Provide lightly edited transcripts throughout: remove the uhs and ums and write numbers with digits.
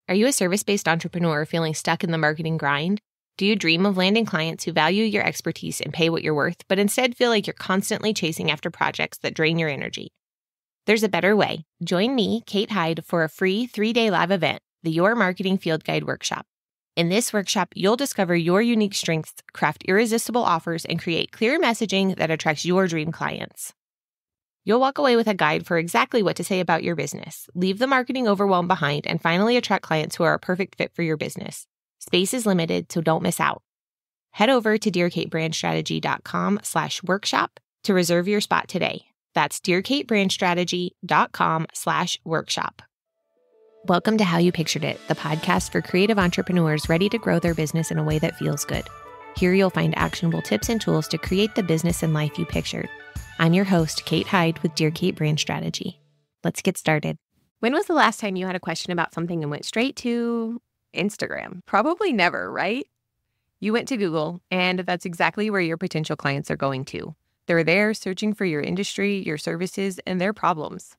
Are you a service-based entrepreneur feeling stuck in the marketing grind? Do you dream of landing clients who value your expertise and pay what you're worth, but instead feel like you're constantly chasing after projects that drain your energy? There's a better way. Join me, Kate Hyde, for a free 3-day live event, the Your Marketing Field Guide Workshop. In this workshop, you'll discover your unique strengths, craft irresistible offers, and create clear messaging that attracts your dream clients. You'll walk away with a guide for exactly what to say about your business, leave the marketing overwhelm behind, and finally attract clients who are a perfect fit for your business. Space is limited, so don't miss out. Head over to dearkatebrandstrategy.com/workshop to reserve your spot today. That's dearkatebrandstrategy.com/workshop. Welcome to How You Pictured It, the podcast for creative entrepreneurs ready to grow their business in a way that feels good. Here you'll find actionable tips and tools to create the business and life you pictured. I'm your host, Kate Hyde with Dear Kate Brand Strategy. Let's get started. When was the last time you had a question about something and went straight to Instagram? Probably never, right? You went to Google, and that's exactly where your potential clients are going to. They're there searching for your industry, your services, and their problems.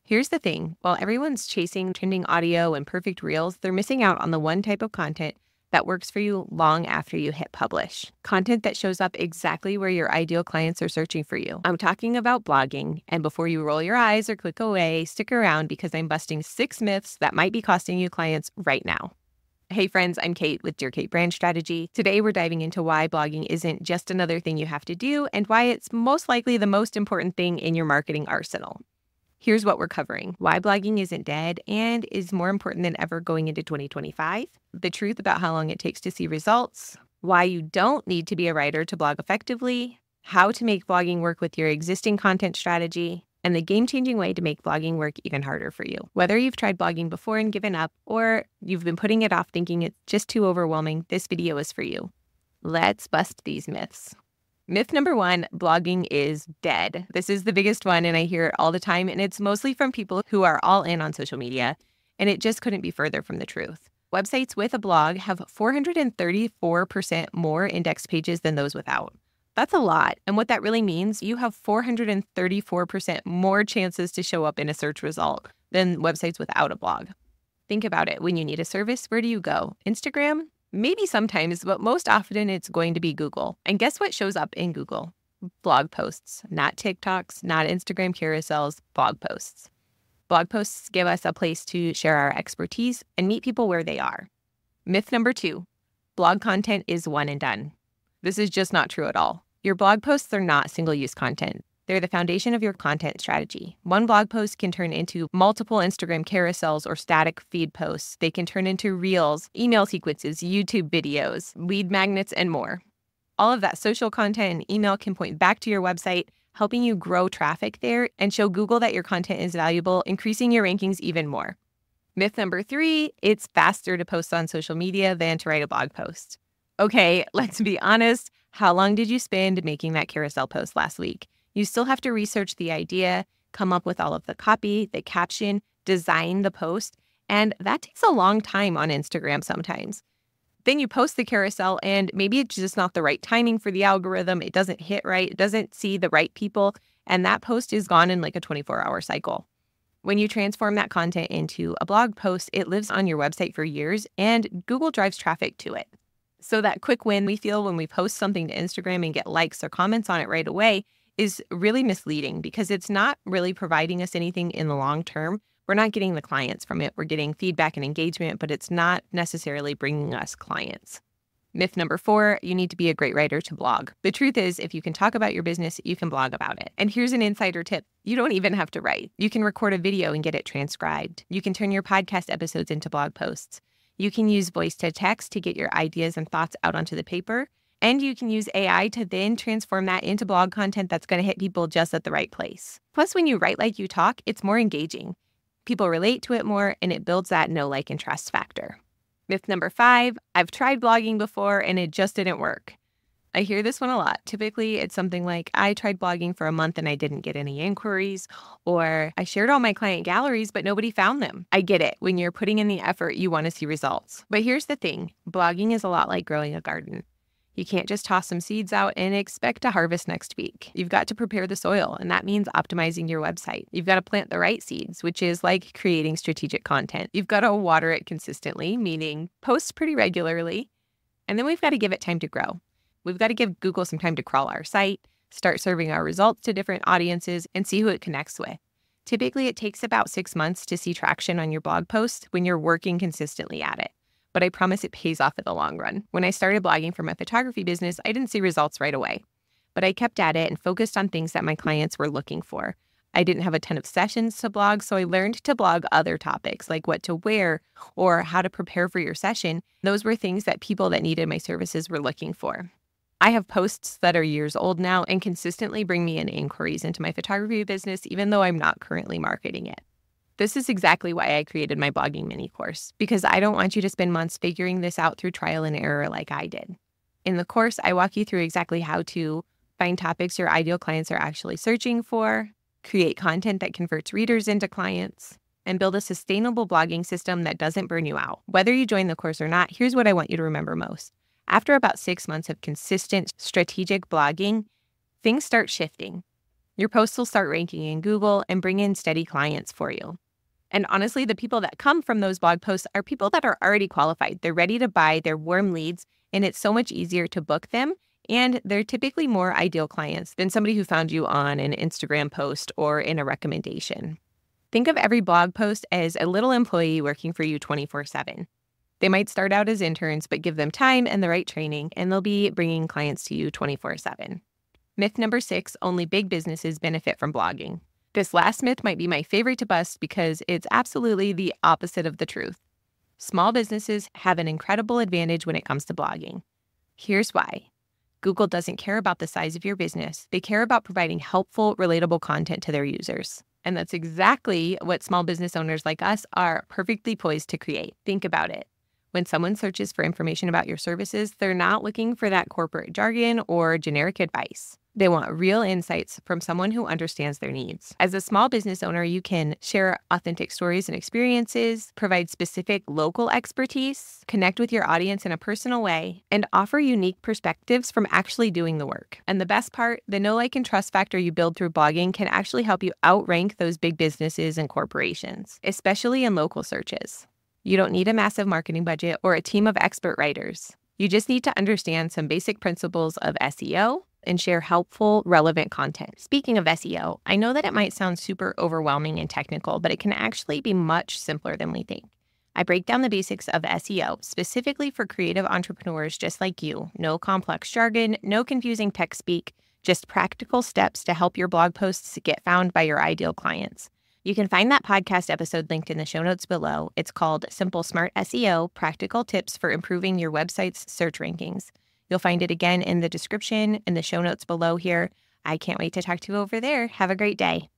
Here's the thing. While everyone's chasing trending audio and perfect reels, they're missing out on the one type of content that works for you long after you hit publish. Content that shows up exactly where your ideal clients are searching for you. I'm talking about blogging, and before you roll your eyes or click away, stick around because I'm busting 6 myths that might be costing you clients right now. Hey friends, I'm Kate with Dear Kate Brand Strategy. Today we're diving into why blogging isn't just another thing you have to do and why it's most likely the most important thing in your marketing arsenal. Here's what we're covering: why blogging isn't dead and is more important than ever going into 2025, the truth about how long it takes to see results, why you don't need to be a writer to blog effectively, how to make blogging work with your existing content strategy, and the game-changing way to make blogging work even harder for you. Whether you've tried blogging before and given up, or you've been putting it off thinking it's just too overwhelming, this video is for you. Let's bust these myths. Myth number 1, blogging is dead. This is the biggest one, and I hear it all the time, and it's mostly from people who are all in on social media, and it just couldn't be further from the truth. Websites with a blog have 434% more index pages than those without. That's a lot, and what that really means, you have 434% more chances to show up in a search result than websites without a blog. Think about it. When you need a service, where do you go? Instagram? Maybe sometimes, but most often it's going to be Google. And guess what shows up in Google? Blog posts, not TikToks, not Instagram carousels, blog posts. Blog posts give us a place to share our expertise and meet people where they are. Myth number 2, blog content is one and done. This is just not true at all. Your blog posts are not single-use content. They're the foundation of your content strategy. One blog post can turn into multiple Instagram carousels or static feed posts. They can turn into reels, email sequences, YouTube videos, lead magnets, and more. All of that social content and email can point back to your website, helping you grow traffic there and show Google that your content is valuable, increasing your rankings even more. Myth number 3, it's faster to post on social media than to write a blog post. Okay, let's be honest. How long did you spend making that carousel post last week? You still have to research the idea, come up with all of the copy, the caption, design the post, and that takes a long time on Instagram sometimes. Then you post the carousel and maybe it's just not the right timing for the algorithm. It doesn't hit right. It doesn't see the right people. And that post is gone in like a 24-hour cycle. When you transform that content into a blog post, it lives on your website for years and Google drives traffic to it. So that quick win we feel when we post something to Instagram and get likes or comments on it right away is really misleading because it's not really providing us anything in the long term. We're not getting the clients from it. We're getting feedback and engagement, but it's not necessarily bringing us clients. Myth number 4, you need to be a great writer to blog. The truth is, if you can talk about your business, you can blog about it. And here's an insider tip. You don't even have to write. You can record a video and get it transcribed. You can turn your podcast episodes into blog posts. You can use voice to text to get your ideas and thoughts out onto the paper. And you can use AI to then transform that into blog content that's going to hit people just at the right place. Plus, when you write like you talk, it's more engaging. People relate to it more, and it builds that know, like, and trust factor. Myth number 5, I've tried blogging before and it just didn't work. I hear this one a lot. Typically, it's something like, I tried blogging for a month and I didn't get any inquiries, or I shared all my client galleries, but nobody found them. I get it. When you're putting in the effort, you want to see results. But here's the thing. Blogging is a lot like growing a garden. You can't just toss some seeds out and expect to harvest next week. You've got to prepare the soil, and that means optimizing your website. You've got to plant the right seeds, which is like creating strategic content. You've got to water it consistently, meaning post pretty regularly. And then we've got to give it time to grow. We've got to give Google some time to crawl our site, start serving our results to different audiences, and see who it connects with. Typically, it takes about 6 months to see traction on your blog post when you're working consistently at it. But I promise it pays off in the long run. When I started blogging for my photography business, I didn't see results right away. But I kept at it and focused on things that my clients were looking for. I didn't have a ton of sessions to blog, so I learned to blog other topics like what to wear or how to prepare for your session. Those were things that people that needed my services were looking for. I have posts that are years old now and consistently bring me in inquiries into my photography business, even though I'm not currently marketing it. This is exactly why I created my blogging mini course, because I don't want you to spend months figuring this out through trial and error like I did. In the course, I walk you through exactly how to find topics your ideal clients are actually searching for, create content that converts readers into clients, and build a sustainable blogging system that doesn't burn you out. Whether you join the course or not, here's what I want you to remember most. After about 6 months of consistent strategic blogging, things start shifting. Your posts will start ranking in Google and bring in steady clients for you. And honestly, the people that come from those blog posts are people that are already qualified. They're ready to buy, they're warm leads, and it's so much easier to book them. And they're typically more ideal clients than somebody who found you on an Instagram post or in a recommendation. Think of every blog post as a little employee working for you 24/7. They might start out as interns, but give them time and the right training, and they'll be bringing clients to you 24/7. Myth number 6, only big businesses benefit from blogging. This last myth might be my favorite to bust because it's absolutely the opposite of the truth. Small businesses have an incredible advantage when it comes to blogging. Here's why. Google doesn't care about the size of your business. They care about providing helpful, relatable content to their users. And that's exactly what small business owners like us are perfectly poised to create. Think about it. When someone searches for information about your services, they're not looking for that corporate jargon or generic advice. They want real insights from someone who understands their needs. As a small business owner, you can share authentic stories and experiences, provide specific local expertise, connect with your audience in a personal way, and offer unique perspectives from actually doing the work. And the best part, the know, like, and trust factor you build through blogging can actually help you outrank those big businesses and corporations, especially in local searches. You don't need a massive marketing budget or a team of expert writers. You just need to understand some basic principles of SEO and share helpful, relevant content. Speaking of SEO, I know that it might sound super overwhelming and technical, but it can actually be much simpler than we think. I break down the basics of SEO specifically for creative entrepreneurs just like you. No complex jargon, no confusing tech speak, just practical steps to help your blog posts get found by your ideal clients. You can find that podcast episode linked in the show notes below. It's called Simple Smart SEO, Practical Tips for Improving Your Website's Search Rankings. You'll find it again in the description in the show notes below here. I can't wait to talk to you over there. Have a great day.